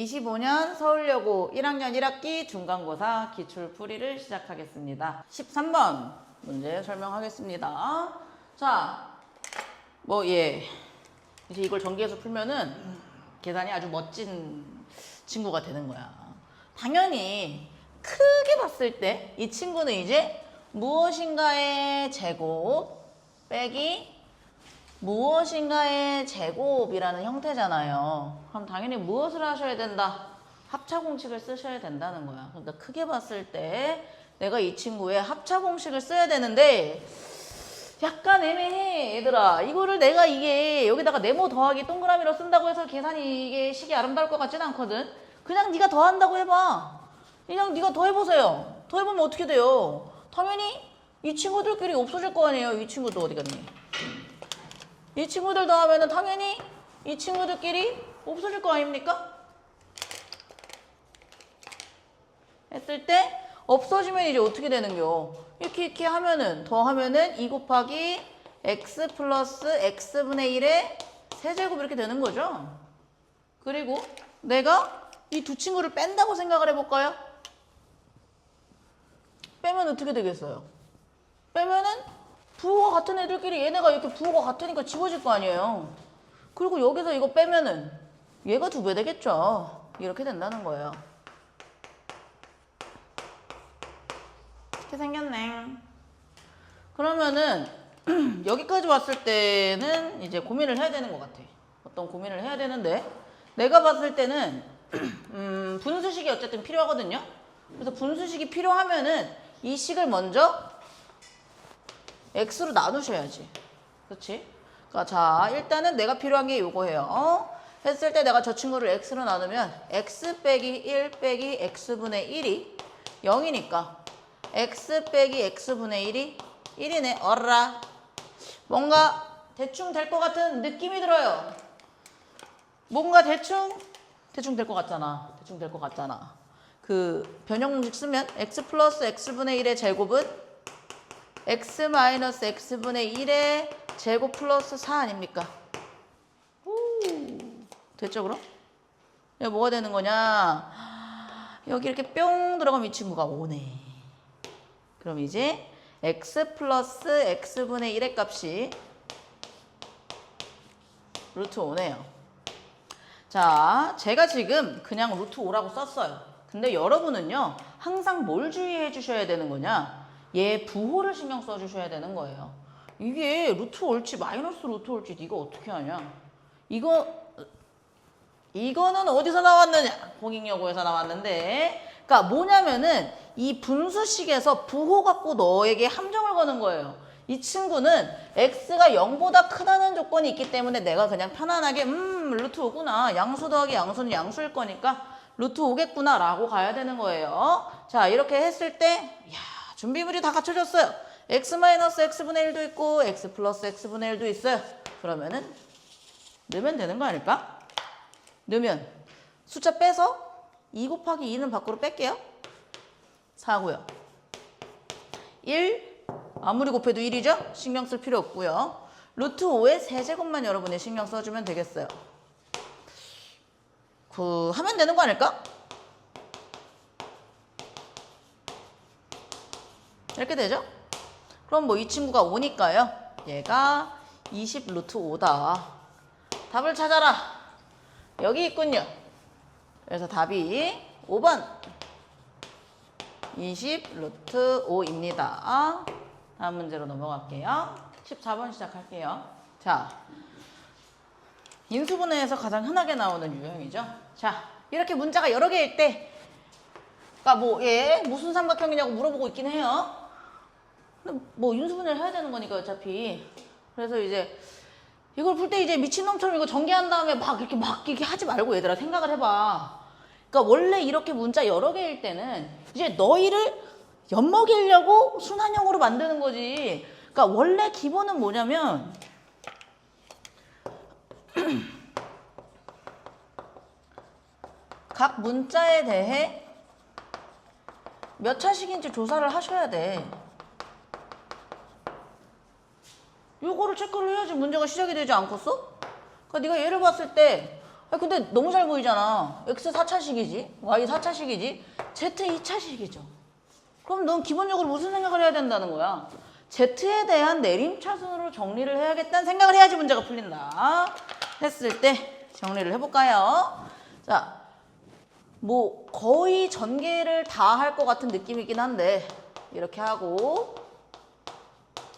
2025년 서울여고 1학년 1학기 중간고사 기출풀이를 시작하겠습니다. 13번 문제 설명하겠습니다. 자, 이제 이걸 전개해서 풀면은 계산이 아주 멋진 친구가 되는 거야. 당연히 크게 봤을 때 이 친구는 이제 무엇인가의 제곱 빼기 무엇인가의 제곱이라는 형태잖아요. 그럼 당연히 무엇을 하셔야 된다? 합차공식을 쓰셔야 된다는 거야. 그러니까 크게 봤을 때 내가 이 친구의 합차공식을 써야 되는데 약간 애매해 얘들아. 이거를 내가 이게 여기다가 네모 더하기 동그라미로 쓴다고 해서 계산이 이게 식이 아름다울 것 같지는 않거든. 그냥 네가 더한다고 해봐. 그냥 네가 더해보세요. 더해보면 어떻게 돼요? 당연히 이 친구들끼리 없어질 거 아니에요. 이 친구도 어디 갔니? 이 친구들 더하면은 당연히 이 친구들끼리 없어질 거 아닙니까? 했을 때 없어지면 이제 어떻게 되는겨? 이렇게 하면은 더하면은 2 곱하기 x 플러스 x분의 1의 세제곱 이렇게 되는 거죠. 그리고 내가 이 두 친구를 뺀다고 생각을 해볼까요? 빼면 어떻게 되겠어요? 빼면은 부호가 같은 애들끼리 얘네가 이렇게 부호가 같으니까 지워질 거 아니에요. 그리고 여기서 이거 빼면은 얘가 2배 되겠죠. 이렇게 된다는 거예요. 이렇게 생겼네. 그러면은 여기까지 왔을 때는 이제 고민을 해야 되는 것 같아. 어떤 고민을 해야 되는데 내가 봤을 때는 분수식이 어쨌든 필요하거든요. 그래서 분수식이 필요하면은 이 식을 먼저 x로 나누셔야지. 그렇지? 그러니까 자, 일단은 내가 필요한 게 요거예요. 했을 때 내가 저 친구를 x로 나누면 x 빼기 1 빼기 x분의 1이 0이니까 x 빼기 x분의 1이 1이네. 어라. 뭔가 대충 될 것 같은 느낌이 들어요. 뭔가 대충 될 것 같잖아. 대충 될 것 같잖아. 그 변형공식 쓰면 x 플러스 x분의 1의 제곱은 x 마이너스 x분의 1의 제곱 플러스 4 아닙니까? 됐죠 그럼? 여기 뭐가 되는 거냐? 여기 이렇게 뿅 들어가면 이 친구가 5네. 그럼 이제 x 플러스 x분의 1의 값이 루트 5네요. 자, 제가 지금 그냥 루트 5라고 썼어요. 근데 여러분은요, 항상 뭘 주의해 주셔야 되는 거냐? 얘 부호를 신경 써 주셔야 되는 거예요. 이게 루트 올지 마이너스 루트 올지 네가 어떻게 하냐? 이거는 어디서 나왔느냐? 공익여고에서 나왔는데, 그러니까 뭐냐면은 이 분수식에서 부호 갖고 너에게 함정을 거는 거예요. 이 친구는 x가 0보다 크다는 조건이 있기 때문에 내가 그냥 편안하게 루트 5구나. 양수 더하기 양수는 양수일 거니까 루트 5겠구나 라고 가야 되는 거예요. 자, 이렇게 했을 때 준비물이 다 갖춰졌어요. x 마이너스 x분의 1도 있고 x 플러스 x분의 1도 있어요. 그러면은 넣으면 되는 거 아닐까? 넣으면 숫자 빼서 2 곱하기 2는 밖으로 뺄게요. 4고요. 1 아무리 곱해도 1이죠? 신경 쓸 필요 없고요. 루트 5의 세제곱만 여러분이 신경 써주면 되겠어요. 하면 되는 거 아닐까? 이렇게 되죠? 그럼 이 친구가 5니까요. 얘가 20 루트 5다. 답을 찾아라. 여기 있군요. 그래서 답이 5번 20 루트 5입니다. 다음 문제로 넘어갈게요. 14번 시작할게요. 자, 인수분해에서 가장 흔하게 나오는 유형이죠. 자, 이렇게 문자가 여러 개일 때 그러니까 얘 무슨 삼각형이냐고 물어보고 있긴 해요. 근데 인수분해를 해야 되는 거니까 어차피. 그래서 이제 이걸 풀 때 이제 미친놈처럼 이거 전개한 다음에 막 이렇게 하지 말고 얘들아 생각을 해봐. 그러니까 원래 이렇게 문자 여러 개일 때는 이제 너희를 엿먹이려고 순환형으로 만드는 거지. 그러니까 원래 기본은 뭐냐면 각 문자에 대해 몇 차식인지 조사를 하셔야 돼. 요거를 체크를 해야지 문제가 시작이 되지 않겠어? 그러니까 네가 얘를 봤을 때 아, 근데 너무 잘 보이잖아. X 4차식이지, Y 4차식이지, Z 2차식이죠. 그럼 넌 기본적으로 무슨 생각을 해야 된다는 거야? Z에 대한 내림차순으로 정리를 해야겠다는 생각을 해야지 문제가 풀린다. 했을 때 정리를 해볼까요? 자, 뭐 거의 전개를 다 할 것 같은 느낌이긴 한데 이렇게 하고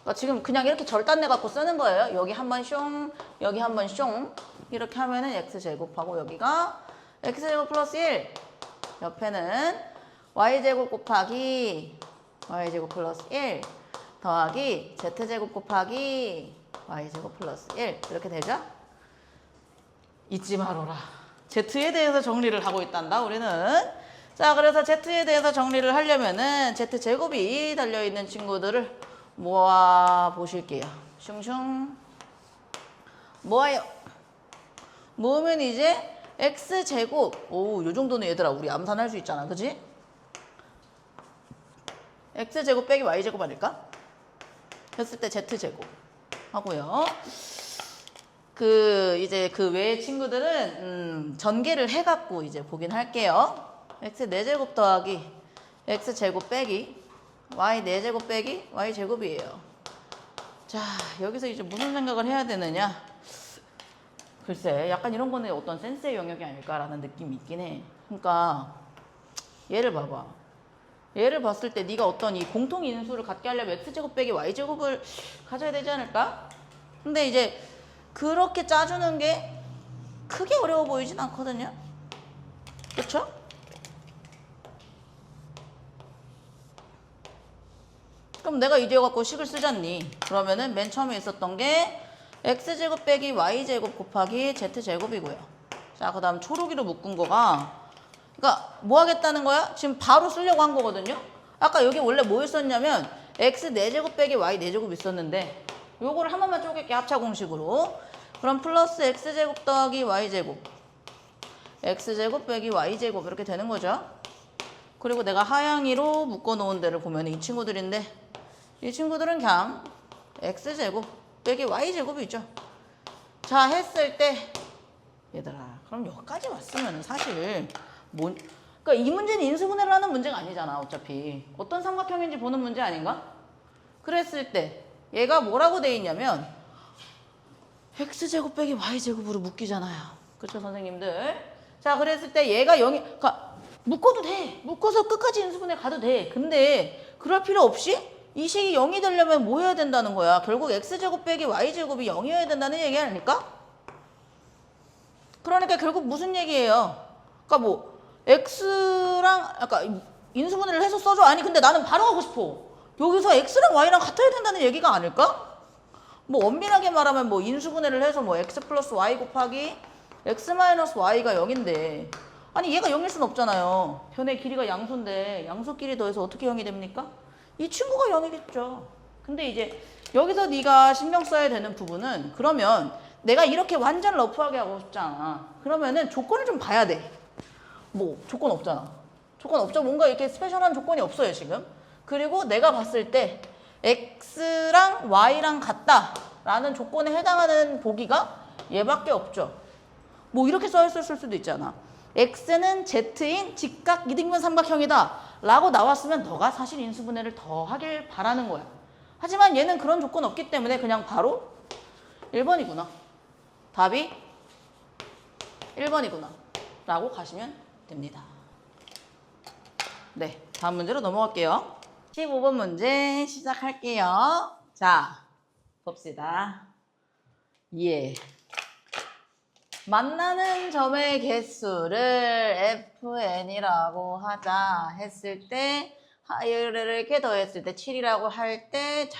그러니까 지금 그냥 이렇게 절단내 갖고 쓰는 거예요. 여기 한번 숑, 여기 한번 숑 이렇게 하면은 x제곱하고 여기가 x제곱 플러스 1 옆에는 y제곱 곱하기 y제곱 플러스 1 더하기 z제곱 곱하기 y제곱 플러스 1 이렇게 되죠? 잊지 말아라. Z에 대해서 정리를 하고 있단다 우리는. 자, 그래서 Z에 대해서 정리를 하려면은 Z제곱이 달려있는 친구들을 모아 보실게요. 슝슝 모아요. 모으면 이제 X제곱, 오, 요 정도는 얘들아 우리 암산할 수 있잖아, 그지? X제곱 빼기 Y제곱 아닐까? 했을 때 Z제곱 하고요. 이제 그 외의 친구들은 전개를 해갖고 이제 보긴 할게요. X 4제곱 더하기 X제곱 빼기 Y 4제곱 빼기 Y제곱이에요. 자, 여기서 이제 무슨 생각을 해야 되느냐? 글쎄, 약간 이런 거는 어떤 센스의 영역이 아닐까라는 느낌이 있긴 해. 그러니까 얘를 봐봐. 얘를 봤을 때 네가 어떤 이 공통 인수를 갖게 하려면 X제곱 빼기 Y제곱을 가져야 되지 않을까? 근데 이제 그렇게 짜주는 게 크게 어려워 보이진 않거든요. 그쵸? 그럼 내가 이제 갖고 식을 쓰잖니. 그러면은 맨 처음에 있었던 게 X제곱 빼기 Y제곱 곱하기 Z제곱이고요. 자, 그 다음 초록이로 묶은 거가 그러니까 뭐 하겠다는 거야? 지금 바로 쓰려고 한 거거든요. 아까 여기 원래 뭐 있었냐면 X 4제곱 빼기 Y 4제곱 있었는데 요거를 한 번만 쪼갤게 합차 공식으로. 그럼 플러스 X제곱 더하기 Y제곱 X제곱 빼기 Y제곱 이렇게 되는 거죠. 그리고 내가 하양이로 묶어놓은 데를 보면 이 친구들인데 이 친구들은 그냥 X제곱 빼기 Y제곱이죠. 자, 했을 때 얘들아 그럼 여기까지 왔으면 사실 그러니까 이 문제는 인수분해를 하는 문제가 아니잖아. 어차피 어떤 삼각형인지 보는 문제 아닌가? 그랬을 때 얘가 뭐라고 돼 있냐면 X제곱 빼기 Y제곱으로 묶이잖아요. 그렇죠 선생님들? 자, 그랬을 때 얘가 0이 그러니까 묶어도 돼. 묶어서 끝까지 인수분해 가도 돼. 근데 그럴 필요 없이 이 식이 0이 되려면 뭐 해야 된다는 거야? 결국 X제곱 빼기 Y제곱이 0이어야 된다는 얘기 아닙니까? 그러니까 결국 무슨 얘기예요? 그러니까 뭐 X랑 아까 인수분해를 해서 써줘. 아니 근데 나는 바로 하고 싶어. 여기서 X랑 Y랑 같아야 된다는 얘기가 아닐까? 뭐 엄밀하게 말하면 뭐 인수분해를 해서 뭐 X 플러스 Y 곱하기 X 마이너스 Y가 0인데 아니 얘가 0일 순 없잖아요. 변의 길이가 양수인데 양수끼리 더해서 어떻게 0이 됩니까? 이 친구가 0이겠죠. 근데 이제 여기서 네가 신경 써야 되는 부분은 그러면 내가 이렇게 완전 러프하게 하고 싶잖아. 그러면은 조건을 좀 봐야 돼. 뭐 조건 없잖아. 조건 없죠. 뭔가 이렇게 스페셜한 조건이 없어요 지금. 그리고 내가 봤을 때 X랑 Y랑 같다라는 조건에 해당하는 보기가 얘밖에 없죠. 뭐 이렇게 써있을 수도 있잖아. X는 Z인 직각 이등변 삼각형이다 라고 나왔으면 너가 사실 인수분해를 더 하길 바라는 거야. 하지만 얘는 그런 조건 없기 때문에 그냥 바로 1번이구나. 답이 1번이구나 라고 가시면 됩니다. 네, 다음 문제로 넘어갈게요. 15번 문제 시작할게요. 자, 봅시다. 예. 만나는 점의 개수를 FN이라고 하자 했을 때 이렇게 더했을 때 7이라고 할 때 자,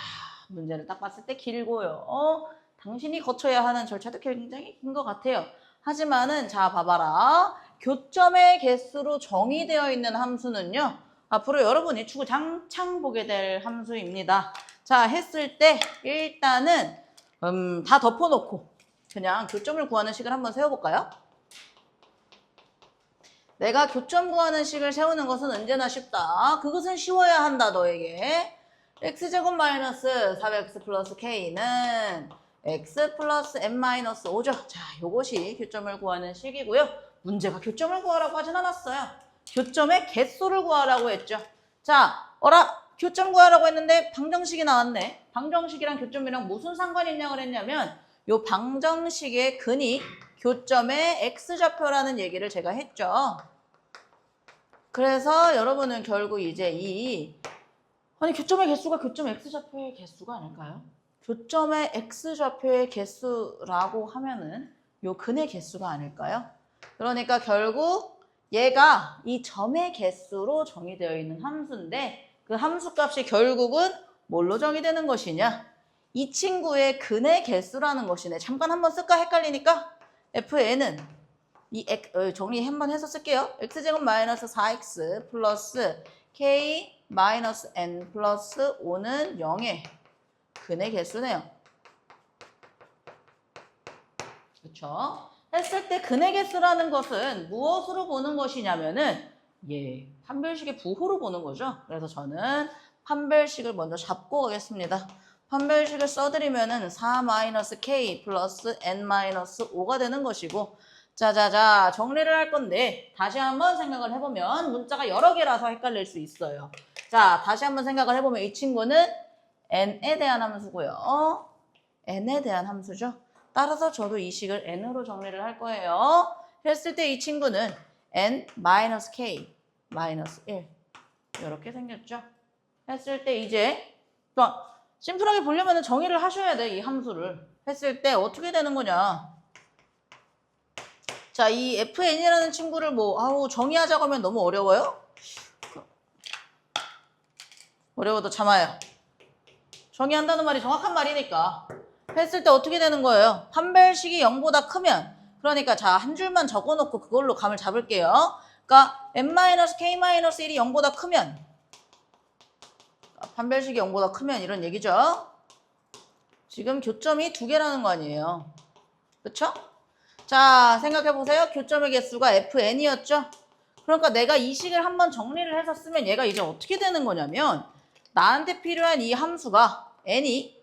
문제를 딱 봤을 때 길고요. 당신이 거쳐야 하는 절차도 굉장히 긴 것 같아요. 하지만은 자, 봐봐라. 교점의 개수로 정의되어 있는 함수는요. 앞으로 여러분이 주구장창 보게 될 함수입니다. 자, 했을 때 일단은 다 덮어놓고 그냥 교점을 구하는 식을 한번 세워볼까요? 내가 교점 구하는 식을 세우는 것은 언제나 쉽다. 그것은 쉬워야 한다 너에게. x제곱 마이너스 4x 플러스 k는 x 플러스 n-5죠. 자, 요것이 교점을 구하는 식이고요. 문제가 교점을 구하라고 하진 않았어요. 교점의 개수를 구하라고 했죠. 자, 교점 구하라고 했는데 방정식이 나왔네. 방정식이랑 교점이랑 무슨 상관이 있냐고 그랬냐면 요 방정식의 근이 교점의 x좌표라는 얘기를 제가 했죠. 그래서 여러분은 결국 이제 아니 교점의 개수가 교점 x좌표의 개수가 아닐까요? 교점의 x좌표의 개수라고 하면은 요 근의 개수가 아닐까요? 그러니까 결국 얘가 이 점의 개수로 정의되어 있는 함수인데 그 함수 값이 결국은 뭘로 정의되는 것이냐? 이 친구의 근의 개수라는 것이네. 잠깐 한번 쓸까 헷갈리니까 fn은 정리 한번 해서 쓸게요. x제곱 마이너스 4x 플러스 k 마이너스 n 플러스 5는 0의 근의 개수네요. 그렇죠? 했을 때 근의 개수라는 것은 무엇으로 보는 것이냐면은 판별식의 부호로 보는 거죠. 그래서 저는 판별식을 먼저 잡고 가겠습니다. 판별식을 써드리면은 4-k 플러스 n-5가 되는 것이고 자자자 정리를 할 건데 다시 한번 생각을 해보면 문자가 여러 개라서 헷갈릴 수 있어요. 자 다시 한번 생각을 해보면 이 친구는 n에 대한 함수고요. n에 대한 함수죠. 따라서 저도 이 식을 n으로 정리를 할 거예요. 했을 때 이 친구는 n-k -1 이렇게 생겼죠. 했을 때 이제 심플하게 보려면 정의를 하셔야 돼. 이 함수를 했을 때 어떻게 되는 거냐. 자, 이 fn이라는 친구를 정의하자고 하면 너무 어려워요? 어려워도 참아요. 정의한다는 말이 정확한 말이니까. 했을 때 어떻게 되는 거예요? 판별식이 0보다 크면 그러니까 자, 한 줄만 적어놓고 그걸로 감을 잡을게요. 그러니까 n-k-1이 0보다 크면 판별식이 0보다 크면 이런 얘기죠. 지금 교점이 2개라는 거 아니에요. 그쵸? 자, 생각해보세요. 교점의 개수가 fn이었죠? 그러니까 내가 이 식을 한번 정리를 해서 쓰면 얘가 이제 어떻게 되는 거냐면 나한테 필요한 이 함수가 n이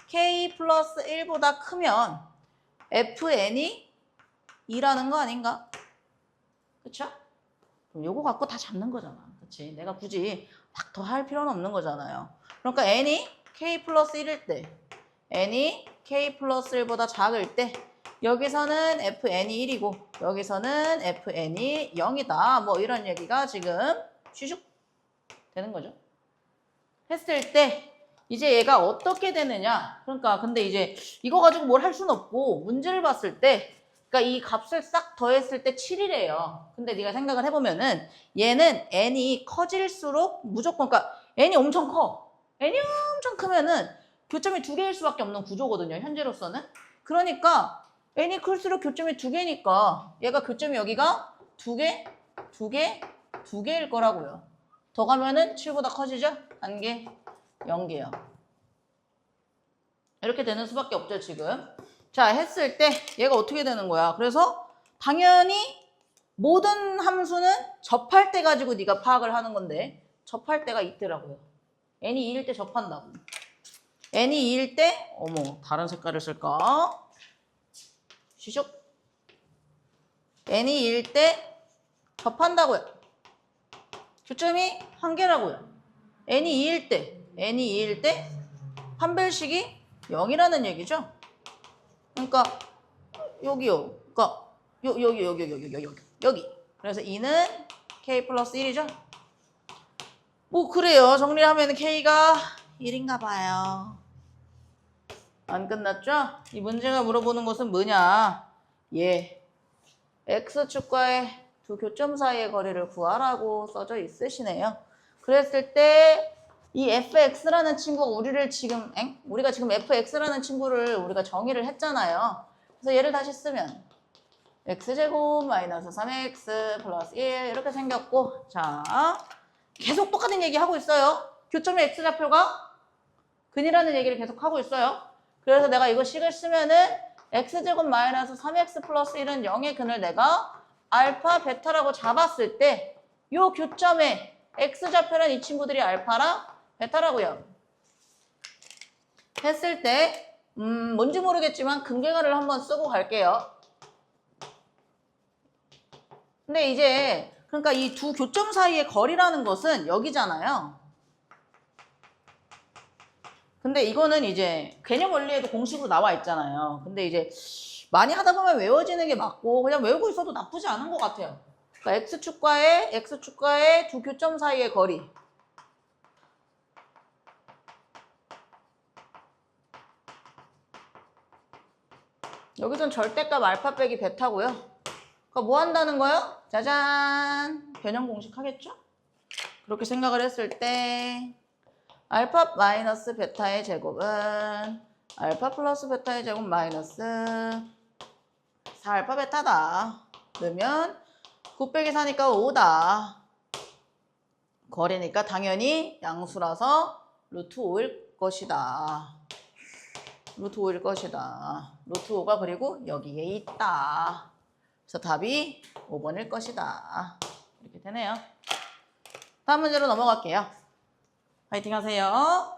k 플러스 1보다 크면 fn이 2라는 거 아닌가? 그쵸? 그럼 요거 갖고 다 잡는 거잖아. 그치? 내가 굳이 막 더 할 필요는 없는 거잖아요. 그러니까 n이 k 플러스 1일 때 n이 k 플러스 1보다 작을 때 여기서는 fn이 1이고 여기서는 fn이 0이다. 뭐 이런 얘기가 지금 슈슉 되는 거죠. 했을 때 이제 얘가 어떻게 되느냐. 그러니까 근데 이제 이거 가지고 뭘 할 수는 없고 문제를 봤을 때 그러니까 이 값을 싹 더했을 때 7이래요. 근데 네가 생각을 해보면은 얘는 n이 커질수록 무조건 그러니까 n이 엄청 커. n이 엄청 크면은 교점이 2개일 수밖에 없는 구조거든요. 현재로서는. 그러니까 n이 클수록 교점이 2개니까 얘가 교점이 여기가 2개, 2개, 2개일 거라고요. 더 가면은 7보다 커지죠? 1개, 0개요. 이렇게 되는 수밖에 없죠, 지금. 자, 했을 때 얘가 어떻게 되는 거야? 그래서 당연히 모든 함수는 접할 때 가지고 네가 파악을 하는 건데 접할 때가 있더라고요. n이 2일 때 접한다고. n이 2일 때 다른 색깔을 쓸까? 슈슉. n이 2일 때 접한다고요. 교점이 1개라고요. n이 2일 때 판별식이 0이라는 얘기죠. 그러니까 여기요. 그러니까 여기. 그래서 2는 k 플러스 1이죠. 그래요. 정리하면 k가 1인가 봐요. 안 끝났죠? 이 문제가 물어보는 것은 뭐냐? x축과의 두 교점 사이의 거리를 구하라고 써져 있으시네요. 그랬을 때 이 fx라는 친구가 우리가 지금 fx라는 친구를 우리가 정의를 했잖아요. 그래서 얘를 다시 쓰면 x제곱 마이너스 3x 플러스 1 이렇게 생겼고 자 계속 똑같은 얘기 하고 있어요. 교점의 x좌표가 근이라는 얘기를 계속 하고 있어요. 그래서 내가 이거 식을 쓰면은 x제곱 마이너스 3x 플러스 1은 0의 근을 내가 알파, 베타라고 잡았을 때 요 교점의 x좌표란 이 친구들이 알파랑 베타라고요. 했을 때 뭔지 모르겠지만 근계가를 한번 쓰고 갈게요. 근데 이제 그러니까 이 두 교점 사이의 거리라는 것은 여기잖아요. 근데 이거는 이제 개념 원리에도 공식으로 나와 있잖아요. 근데 이제 많이 하다 보면 외워지는 게 맞고 그냥 외우고 있어도 나쁘지 않은 것 같아요. 그러니까 x축과의 두 교점 사이의 거리. 여기선 절대값 알파 빼기 베타고요. 그러니까 뭐 한다는 거예요? 짜잔! 변형 공식 하겠죠? 그렇게 생각을 했을 때 알파 마이너스 베타의 제곱은 알파 플러스 베타의 제곱 마이너스 4알파 베타다. 넣으면 9 빼기 4니까 5다. 거리니까 당연히 양수라서 루트 5일 것이다. 루트 5일 것이다. 루트 5가 그리고 여기에 있다. 그래서 답이 5번일 것이다. 이렇게 되네요. 다음 문제로 넘어갈게요. 파이팅 하세요.